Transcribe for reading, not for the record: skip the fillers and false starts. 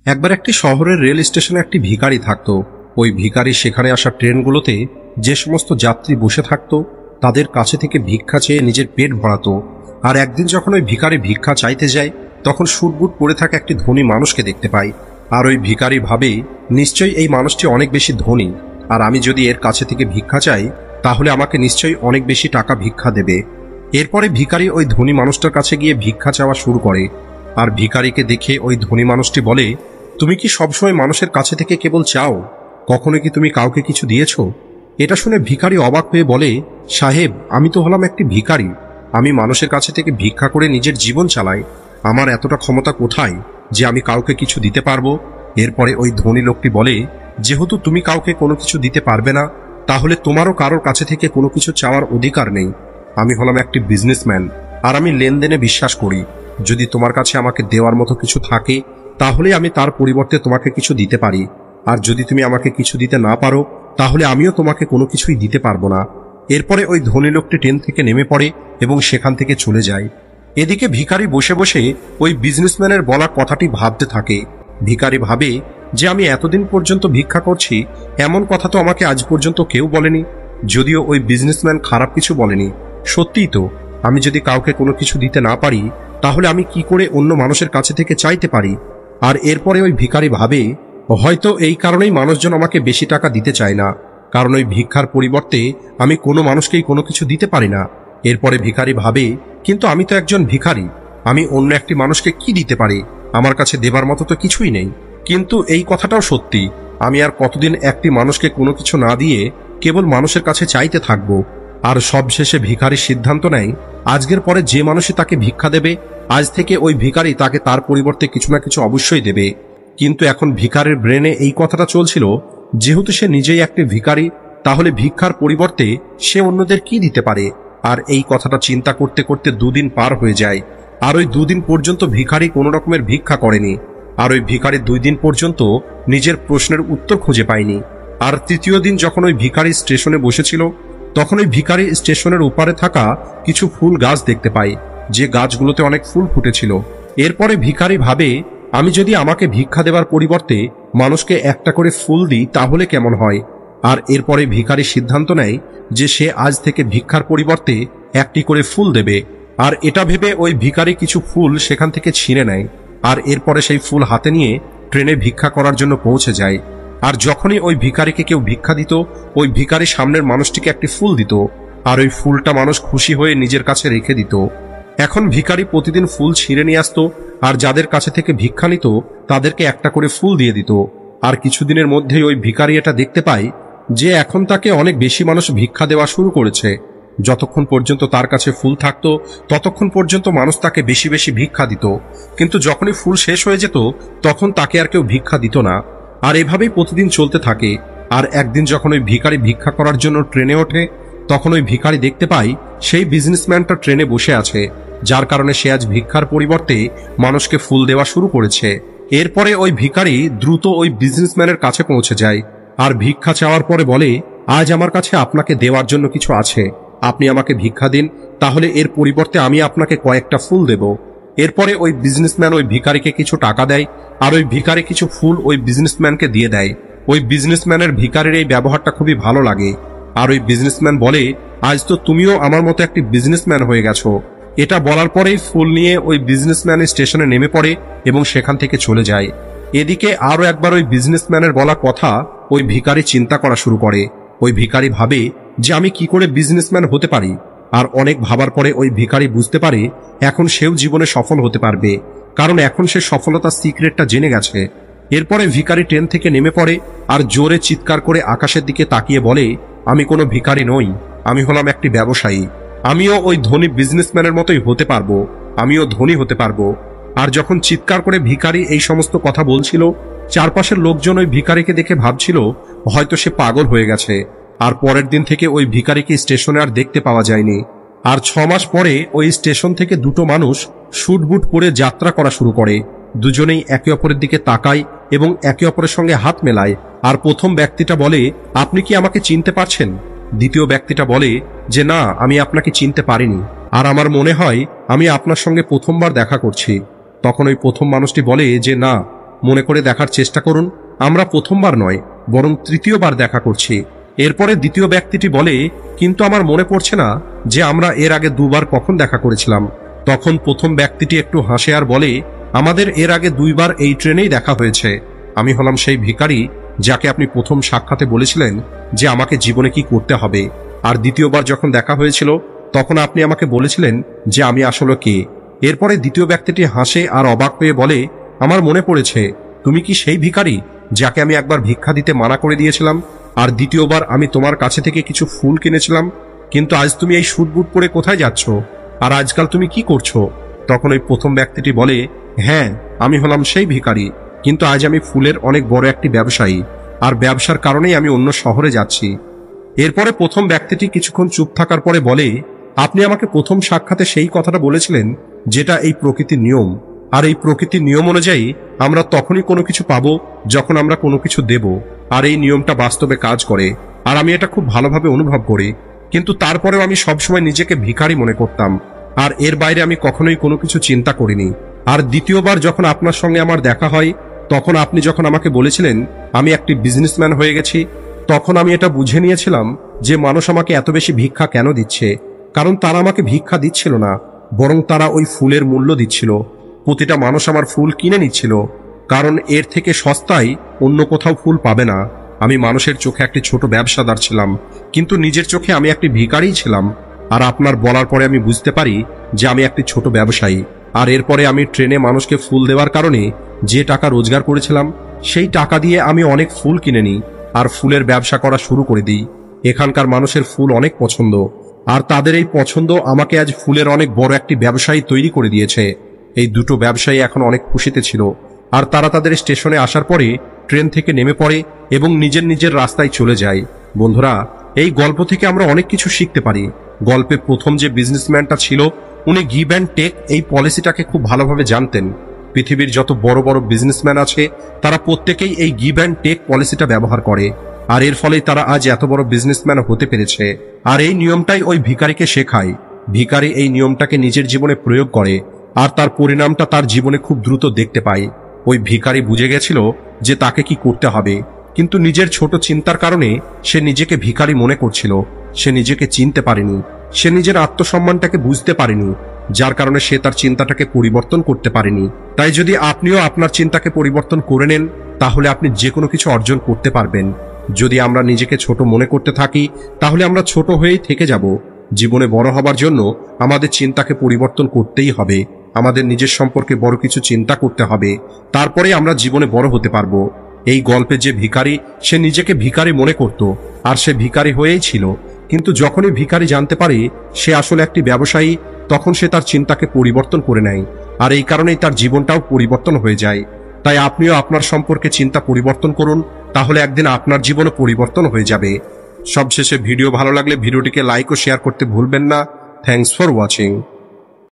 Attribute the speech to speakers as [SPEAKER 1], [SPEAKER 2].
[SPEAKER 1] একবার একটি শহরের রেল স্টেশনে একটি ভিখারি থাকত। ওই ভিখারি সেখানে আসা ট্রেনগুলোতে যে সমস্ত যাত্রী বসে থাকত তাদের কাছে থেকে ভিক্ষা চেয়ে নিজের পেট ভরাতো। আর একদিন যখন ওই ভিখারি ভিক্ষা চাইতে যায় তখন সুটবুট পরে থাকা একটি ধনী মানুষকে দেখতে পায়। আর ওই ভিখারি ভাবে নিশ্চয়ই এই মানুষটি অনেক বেশি ধনী, আর আমি যদি এর কাছে থেকে ভিক্ষা চাই তাহলে আমাকে নিশ্চয়ই অনেক বেশি টাকা ভিক্ষা দেবে। এরপরে ভিখারি ওই ধনী মানুষটার কাছে গিয়ে ভিক্ষা চাওয়া শুরু করে। আর ভিখারিকে দেখে ওই ধনী মানুষটি বলে, তুমি কি সবসময় মানুষের কাছে থেকে কেবল চাও? কখনো কি তুমি কাউকে কিছু দিয়েছ? এটা শুনে ভিখারি অবাক হয়ে বলে, সাহেব, আমি তো হলাম একটি ভিখারি। আমি মানুষের কাছে থেকে ভিক্ষা করে নিজের জীবন চালাই। আমার এতটা ক্ষমতা কোথায় যে আমি কাউকে কিছু দিতে পারবো? এরপরে ওই ধনী লোকটি বলে, যেহেতু তুমি কাউকে কোনো কিছু দিতে পারবে না, তাহলে তোমারও কারোর কাছে থেকে কোনো কিছু চাওয়ার অধিকার নেই। আমি হলাম একটি বিজনেসম্যান, আর আমি লেনদেনে বিশ্বাস করি। যদি তোমার কাছে আমাকে দেওয়ার মতো কিছু থাকে তাহলে আমি তার পরিবর্তে তোমাকে কিছু দিতে পারি, আর যদি তুমি আমাকে কিছু দিতে না পারো তাহলে আমিও তোমাকে কোনো কিছুই দিতে পারবো না। এরপরে ওই ধনী লোকটি ট্রেন থেকে নেমে পড়ে এবং সেখান থেকে চলে যায়। এদিকে ভিখারি বসে বসে ওই বিজনেসম্যানের বলা কথাটি ভাবতে থাকে। ভিখারি ভাবে যে আমি এতদিন পর্যন্ত ভিক্ষা করছি, এমন কথা তো আমাকে আজ পর্যন্ত কেউ বলেনি। যদিও ওই বিজনেসম্যান খারাপ কিছু বলেনি, সত্যিই তো আমি যদি কাউকে কোনো কিছু দিতে না পারি তাহলে আমি কি করে অন্য মানুষের কাছে থেকে চাইতে পারি? আর এরপরে ওই ভিখারি ভাবে হয়তো এই কারণেই মানুষজন আমাকে বেশি টাকা দিতে চায় না, কারণ ওই ভিক্ষার পরিবর্তে আমি কোনো মানুষকেই কোনো কিছু দিতে পারি না। এরপরে ভিখারি ভাবে, কিন্তু আমি তো একজন ভিখারি, আমি অন্য একটি মানুষকে কি দিতে পারি? আমার কাছে দেবার মতো তো কিছুই নেই। কিন্তু এই কথাটাও সত্যি, আমি আর কতদিন একটি মানুষকে কোনো কিছু না দিয়ে কেবল মানুষের কাছে চাইতে থাকবো? আর সবশেষে ভিখারি সিদ্ধান্ত নেয়, আজকের পরে যে মানুষই তাকে ভিক্ষা দেবে, আজ থেকে ওই ভিখারি তাকে তার পরিবর্তে কিছু না কিছু অবশ্যই দেবে। কিন্তু এখন ভিখারির ব্রেনে এই কথাটা চলছিল, যেহেতু সে নিজেই একটি ভিখারি, তাহলে ভিক্ষার পরিবর্তে সে অন্যদের কি দিতে পারে? আর এই কথাটা চিন্তা করতে করতে দুদিন পার হয়ে যায়। আর ওই দুদিন পর্যন্ত ভিখারি কোনো রকমের ভিক্ষা করেনি। আর ওই ভিখারি 2 দিন পর্যন্ত নিজের প্রশ্নের উত্তর খুঁজে পায়নি। আর তৃতীয় দিন যখন ওই ভিখারি স্টেশনে বসেছিল তখন ওই ভিখারি স্টেশনের উপারে থাকা কিছু ফুল গাছ দেখতে পায়, যে গাছগুলোতে অনেক ফুল ফুটেছিল। এরপরে ভিখারি ভাবে, আমি যদি আমাকে ভিক্ষা দেওয়ার পরিবর্তে মানুষকে একটা করে ফুল দিই তাহলে কেমন হয়? আর এরপরে ভিখারি সিদ্ধান্ত নেয় যে সে আজ থেকে ভিক্ষার পরিবর্তে একটি করে ফুল দেবে। আর এটা ভেবে ওই ভিখারি কিছু ফুল সেখান থেকে ছিঁড়ে নেয়। আর এরপরে সেই ফুল হাতে নিয়ে ট্রেনে ভিক্ষা করার জন্য পৌঁছে যায়। আর যখনই ওই ভিখারিকে কেউ ভিক্ষা দিত, ওই ভিখারি সামনের মানুষটিকে একটি ফুল দিত, আর ওই ফুলটা মানুষ খুশি হয়ে নিজের কাছে রেখে দিত। এখন ভিখারি প্রতিদিন ফুল ছিঁড়ে নিয়ে আসতো, আর যাদের কাছে থেকে ভিক্ষা নিত তাদেরকে একটা করে ফুল দিয়ে দিত। আর কিছুদিনের মধ্যেই ওই ভিখারি এটা দেখতে পায় যে এখন তাকে অনেক বেশি মানুষ ভিক্ষা দেওয়া শুরু করেছে। যতক্ষণ পর্যন্ত তার কাছে ফুল থাকতো ততক্ষণ পর্যন্ত মানুষ তাকে বেশি বেশি ভিক্ষা দিত, কিন্তু যখনই ফুল শেষ হয়ে যেত তখন তাকে আর কেউ ভিক্ষা দিত না। আর এভাবেই প্রতিদিন চলতে থাকে। আর একদিন যখন ওই ভিখারি ভিক্ষা করার জন্য ট্রেনে ওঠে তখন ওই ভিখারি দেখতে পায় সেই বিজনেসম্যানটা ট্রেনে বসে আছে, যার কারণে সে আজ ভিক্ষার পরিবর্তে মানুষকে ফুল দেওয়া শুরু করেছে। এরপরে ওই ভিখারি দ্রুত ওই বিজনেসম্যানের কাছে পৌঁছে যায় আর ভিক্ষা চাওয়ার পরে বলে, আজ আমার কাছে আপনাকে দেওয়ার জন্য কিছু আছে, আপনি আমাকে ভিক্ষা দিন, তাহলে এর পরিবর্তে আমি আপনাকে কয়েকটা ফুল দেব। এরপরে ওই বিজনেসম্যান ওই ভিখারিকে কিছু টাকা দেয়, আর ওই ভিখারি কিছু ফুল ওই বিজনেসম্যানকে দিয়ে দেয়। ওই বিজনেসম্যানের ভিখারির এই ব্যবহারটা খুবই ভালো লাগে। আর ওই বিজনেসম্যান বলে, আজ তো তুমিও আমার মতো একটি বিজনেসম্যান হয়ে গেছো। এটা বলার পরেই ফুল নিয়ে ওই বিজনেসম্যান স্টেশনে নেমে পড়ে এবং সেখান থেকে চলে যায়। এদিকে আরো একবার ওই বিজনেসম্যানের বলা কথা ওই ভিখারি চিন্তা করা শুরু করে। ওই ভিখারি ভাবে যে আমি কি করে বিজনেসম্যান হতে পারি। আর অনেক ভাবার পরে ওই ভিখারি বুঝতে পারে এখন সেও জীবনে সফল হতে পারবে, কারণ এখন সে সফলতার সিক্রেটটা জেনে গেছে। এরপরে ভিখারি ট্রেন থেকে নেমে পড়ে আর জোরে চিৎকার করে আকাশের দিকে তাকিয়ে বলে, আমি কোনো ভিখারি নই, আমি হলাম একটি ব্যবসায়ী। আমিও ওই ধনী বিজনেসম্যানের মতোই হতে পারবো, আমিও ধনী হতে পারবো। আর যখন চিৎকার করে ভিখারি এই সমস্ত কথা বলছিল, চারপাশের লোকজন ওই ভিখারিকে দেখে ভাবছিল হয়তো সে পাগল হয়ে গেছে। আর পরের দিন থেকে ওই ভিখারিকে স্টেশনে আর দেখতে পাওয়া যায়নি। আর 6 মাস পরে ওই স্টেশন থেকে দুটো মানুষ শুটবুট পরে যাত্রা করা শুরু করে। দুজনেই একে অপরের দিকে তাকায় এবং একে অপরের সঙ্গে হাত মেলায়। আর প্রথম ব্যক্তিটা বলে, আপনি কি আমাকে চিনতে পারছেন? দ্বিতীয় ব্যক্তিটা বলে যে না, আমি আপনাকে চিনতে পারিনি, আর আমার মনে হয় আমি আপনার সঙ্গে প্রথমবার দেখা করছি। তখন ওই প্রথম মানুষটি বলে যে না, মনে করে দেখার চেষ্টা করুন, আমরা প্রথমবার নয় বরং তৃতীয়বার দেখা করছি। এরপরে দ্বিতীয় ব্যক্তিটি বলে, কিন্তু আমার মনে পড়ছে না যে আমরা এর আগে দুবার কখন দেখা করেছিলাম। তখন প্রথম ব্যক্তিটি একটু হাসে আর বলে, আমাদের এর আগে 2 বার এই ট্রেনেই দেখা হয়েছে। আমি হলাম সেই ভিখারি যাকে আপনি প্রথম সাক্ষাতে বলেছিলেন যে আমাকে জীবনে কি করতে হবে। আর দ্বিতীয়বার যখন দেখা হয়েছিল তখন আপনি আমাকে বলেছিলেন যে আমি আসলে কে। এরপরে দ্বিতীয় ব্যক্তিটি হাসে আর অবাক হয়ে বলে, আমার মনে পড়েছে, তুমি কি সেই ভিখারি যাকে আমি একবার ভিক্ষা দিতে মানা করে দিয়েছিলাম, আর দ্বিতীয়বার আমি তোমার কাছে থেকে কিছু ফুল কিনেছিলাম। কিন্তু আজ তুমি এই স্যুট বুট পরে কোথায় যাচ্ছ, আর আজকাল তুমি কি করছো? তখন ওই প্রথম ব্যক্তিটি বলে, হ্যাঁ আমি হলাম সেই ভিখারি, কিন্তু আজ আমি ফুলের অনেক বড় একটি ব্যবসায়ী, আর ব্যবসার কারণেই আমি অন্য শহরে যাচ্ছি। এরপরে প্রথম ব্যক্তিটি কিছুক্ষণ চুপ থাকার পরে বলে, আপনি আমাকে প্রথম সাক্ষাতে সেই কথাটা বলেছিলেন যেটা এই প্রকৃতির নিয়ম, আর এই প্রকৃতির নিয়ম অনুযায়ী আমরা তখনই কোনো কিছু পাবো যখন আমরা কোনো কিছু দেব, আর এই নিয়মটা বাস্তবে কাজ করে, আর আমি এটা খুব ভালোভাবে অনুভব করি। কিন্তু তারপরেও আমি সবসময় নিজেকে ভিখারি মনে করতাম, আর এর বাইরে আমি কখনোই কোনো কিছু চিন্তা করিনি। আর দ্বিতীয়বার যখন আপনার সঙ্গে আমার দেখা হয় তখন আপনি যখন আমাকে বলেছিলেন আমি একটি বিজনেসম্যান হয়ে গেছি, তখন আমি এটা বুঝে নিয়েছিলাম যে মানুষ আমাকে এত বেশি ভিক্ষা কেন দিচ্ছে। কারণ তারা আমাকে ভিক্ষা দিচ্ছিল না, বরং তারা ওই ফুলের মূল্য দিচ্ছিল। প্রতিটা মানুষ আমার ফুল কিনে নিচ্ছিল, কারণ এর থেকে সস্তায় অন্য কোথাও ফুল পাবে না। আমি মানুষের চোখে একটি ছোট ব্যবসাদার ছিলাম, কিন্তু নিজের চোখে আমি একটি ভিখারিই ছিলাম। আর আপনার বলার পরে আমি বুঝতে পারি যে আমি একটি ছোট ব্যবসায়ী। আর এরপরে আমি ট্রেনে মানুষকে ফুল দেওয়ার কারণে যে টাকা রোজগার করেছিলাম সেই টাকা দিয়ে আমি অনেক ফুল কিনে নিই আর ফুলের ব্যবসা করা শুরু করে দিই। এখানকার মানুষের ফুল অনেক পছন্দ, আর তাদের এই পছন্দ আমাকে আজ ফুলের অনেক বড় একটি ব্যবসায়ী তৈরি করে দিয়েছে। এই দুটো ব্যবসায়ী এখন অনেক খুশিতে ছিল, আর তারা তাদের স্টেশনে আসার পরে ট্রেন থেকে নেমে পড়ে এবং নিজের নিজের রাস্তায় চলে যায়। বন্ধুরা, এই গল্প থেকে আমরা অনেক কিছু শিখতে পারি। গল্পে প্রথম যে বিজনেসম্যানটা ছিল উনি গিভ অ্যান্ড টেক এই পলিসিটাকে খুব ভালোভাবে জানতেন। পৃথিবীর যত বড় বড় বিজনেসম্যান আছে তারা প্রত্যেকেই এই গিভ অ্যান্ড টেক পলিসিটা ব্যবহার করে, আর এর ফলেই তারা আজ এত বড় বিজনেসম্যান হতে পেরেছে। আর এই নিয়মটাই ওই ভিখারিকে শেখায়। ভিখারি এই নিয়মটাকে নিজের জীবনে প্রয়োগ করে, আর তার পরিণামটা তার জীবনে খুব দ্রুত দেখতে পায়। ওই ভিখারি বুঝে গেছিল যে তাকে কি করতে হবে, কিন্তু নিজের ছোট চিন্তার কারণে সে নিজেকে ভিখারি মনে করছিল। সে নিজেকে চিনতে পারেনি, সে নিজের আত্মসম্মানটাকে বুঝতে পারেনি, যার কারণে সে তার চিন্তাটাকে পরিবর্তন করতে পারেনি। তাই যদি আপনিও আপনার চিন্তাকে পরিবর্তন করে নেন তাহলে আপনি যে কোনো কিছু অর্জন করতে পারবেন। যদি আমরা নিজেকে ছোট মনে করতে থাকি তাহলে আমরা ছোট হয়েই থেকে যাব। জীবনে বড় হবার জন্য আমাদের চিন্তাকে পরিবর্তন করতেই হবে। আমাদের নিজের সম্পর্কে বড় কিছু চিন্তা করতে হবে, তারপরে আমরা জীবনে বড় হতে পারবো। এই গল্পে যে ভিখারি, সে নিজেকে ভিখারি মনে করত, আর সে ভিখারি হয়েই ছিল। কিন্তু যখনই ভিখারি জানতে পারে সে আসলে একটি ব্যবসায়ী, তখন সে তার চিন্তাকে পরিবর্তন করে নেয়, আর এই কারণেই তার জীবনটাও পরিবর্তন হয়ে যায়। তাই আপনিও আপনার সম্পর্কে চিন্তা পরিবর্তন করুন, তাহলে একদিন আপনার জীবনও পরিবর্তন হয়ে যাবে। সবশেষে ভিডিও ভালো লাগলে ভিডিওটিকে লাইক ও শেয়ার করতে ভুলবেন না। Thanks for watching.